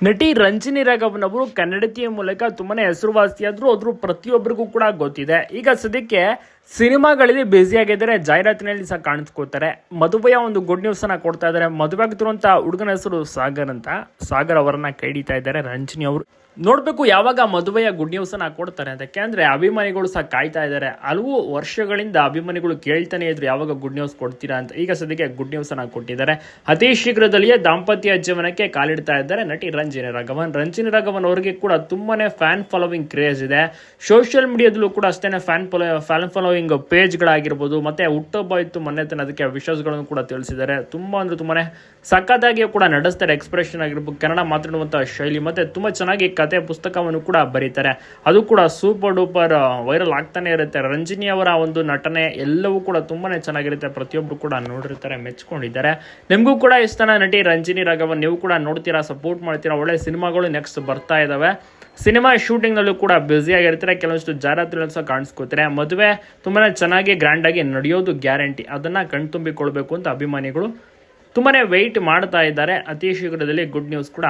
ನಟಿ ರಂಜಿನಿ ರಾಘವನ್ ಅವರು ಕನ್ನಡತಿಯ ಮೂಲಕ ತುಂಬಾನೇ ಹೆಸರುವಾಸಿಯಾದ್ರು. ಅದ್ರ ಪ್ರತಿಯೊಬ್ಬರಿಗೂ ಕೂಡ ಗೊತ್ತಿದೆ. ಈಗ ಸದ್ಯಕ್ಕೆ ಸಿನಿಮಾಗಳಲ್ಲಿ ಬ್ಯುಸಿ ಆಗಿದ್ದಾರೆ, ಜಾಹೀರಾತಿನಲ್ಲಿ ಸಹ ಕಾಣಿಸ್ಕೊಳ್ತಾರೆ. ಮದುವೆಯ ಒಂದು ಗುಡ್ ನ್ಯೂಸ್ ಅನ್ನ ಕೊಡ್ತಾ ಇದ್ದಾರೆ. ಮದುವೆ ಆಗ್ತಿರುವಂತ ಹುಡುಗನ ಹೆಸರು ಸಾಗರ್ ಅಂತ. ಸಾಗರ್ ಅವರನ್ನ ಕೈ ಹಿಡಿತಾ ಇದ್ದಾರೆ ರಂಜಿನಿ ಅವರು. ನೋಡ್ಬೇಕು ಯಾವಾಗ ಮದುವೆಯ ಗುಡ್ ನ್ಯೂಸ್ ಅನ್ನ ಕೊಡ್ತಾರೆ ಅಂತ. ಯಾಕೆಂದ್ರೆ ಅಭಿಮಾನಿಗಳು ಸಹ ಕಾಯ್ತಾ ಇದ್ದಾರೆ. ಹಲವು ವರ್ಷಗಳಿಂದ ಅಭಿಮಾನಿಗಳು ಕೇಳ್ತಾನೆ ಇದ್ರು ಯಾವಾಗ ಗುಡ್ ನ್ಯೂಸ್ ಕೊಡ್ತೀರಾ ಅಂತ. ಈಗ ಸದ್ಯಕ್ಕೆ ಗುಡ್ ನ್ಯೂಸ್ ಅನ್ನ ಕೊಟ್ಟಿದ್ದಾರೆ. ಅತಿ ಶೀಘ್ರದಲ್ಲಿಯೇ ದಾಂಪತ್ಯ ಜೀವನಕ್ಕೆ ಕಾಲಿಡ್ತಾ ಇದ್ದಾರೆ ನಟಿ ರಂಜಿನಿ ರಾಘವನ್. ರಂಜಿನಿ ರಾಘವನ್ ಅವರಿಗೆ ಕೂಡ ತುಂಬಾನೇ ಫ್ಯಾನ್ ಫಾಲೋವಿಂಗ್ ಕ್ರೇಜ್ ಇದೆ. ಸೋಷಿಯಲ್ ಮೀಡಿಯಾದಲ್ಲೂ ಕೂಡ ಅಷ್ಟೇನೆ ಫ್ಯಾನ್ ಫಾಲೋವಿಂಗ್ ಪೇಜ್ಗಳಾಗಿರ್ಬೋದು, ಮತ್ತೆ ಹುಟ್ಟುಹಬ್ಬ ಇತ್ತು ಮೊನ್ನೆ ತನ, ಅದಕ್ಕೆ ವಿಶಸ್ಗಳನ್ನು ಕೂಡ ತಿಳಿಸಿದ್ದಾರೆ. ತುಂಬಾ ಅಂದ್ರೆ ತುಂಬಾನೇ ಸಖತ್ತಾಗಿ ಕೂಡ ನಡೆಸ್ತಾರೆ. ಎಕ್ಸ್ಪ್ರೆಷನ್ ಆಗಿರ್ಬೋದು, ಕನ್ನಡ ಮಾತಾಡುವಂತಹ ಶೈಲಿ, ಮತ್ತೆ ತುಂಬಾ ಚೆನ್ನಾಗಿ ಕತೆ ಪುಸ್ತಕವನ್ನು ಕೂಡ ಬರೀತಾರೆ. ಅದು ಕೂಡ ಸೂಪರ್ ಡೂಪರ್ ವೈರಲ್ ಆಗ್ತಾನೆ ಇರುತ್ತೆ. ರಂಜಿನಿ ಅವರ ಒಂದು ನಟನೆ ಎಲ್ಲವೂ ಕೂಡ ತುಂಬಾನೇ ಚೆನ್ನಾಗಿರುತ್ತೆ. ಪ್ರತಿಯೊಬ್ರು ಕೂಡ ನೋಡಿರ್ತಾರೆ, ಮೆಚ್ಕೊಂಡಿದ್ದಾರೆ. ನಿಮಗೂ ಕೂಡ ಇಷ್ಟನ ನಟಿ ರಂಜಿನಿ ರಾಘವನ್? ನೀವು ಕೂಡ ನೋಡ್ತೀರಾ, ಸಪೋರ್ಟ್ ಮಾಡ್ತೀರಾ? ಒಳ್ಳೆ ಸಿನಿಮಾಗಳು ನೆಕ್ಸ್ಟ್ ಬರ್ತಾ ಇದಾವೆ. ಸಿನಿಮಾ ಶೂಟಿಂಗ್ ನಲ್ಲೂ ಕೂಡ ಬ್ಯುಸಿ ಆಗಿರ್ತಾರೆ. ಕೆಲವಷ್ಟು ಜಾಹೀರಾತುಗಳು ಸಹ ಕಾಣಿಸ್ಕೋತಾರೆ. ಮದುವೆ ತುಂಬಾನೇ ಚೆನ್ನಾಗಿ ಗ್ರ್ಯಾಂಡ್ ಆಗಿ ನಡೆಯೋದು ಗ್ಯಾರಂಟಿ. ಅದನ್ನ ಕಣ್ತುಂಬಿಕೊಳ್ಬೇಕು ಅಂತ ಅಭಿಮಾನಿಗಳು ತುಂಬಾನೇ ವೆಯ್ಟ್ ಮಾಡ್ತಾ ಇದ್ದಾರೆ. ಅತಿ ಶೀಘ್ರದಲ್ಲಿ ಗುಡ್ ನ್ಯೂಸ್ ಕೂಡ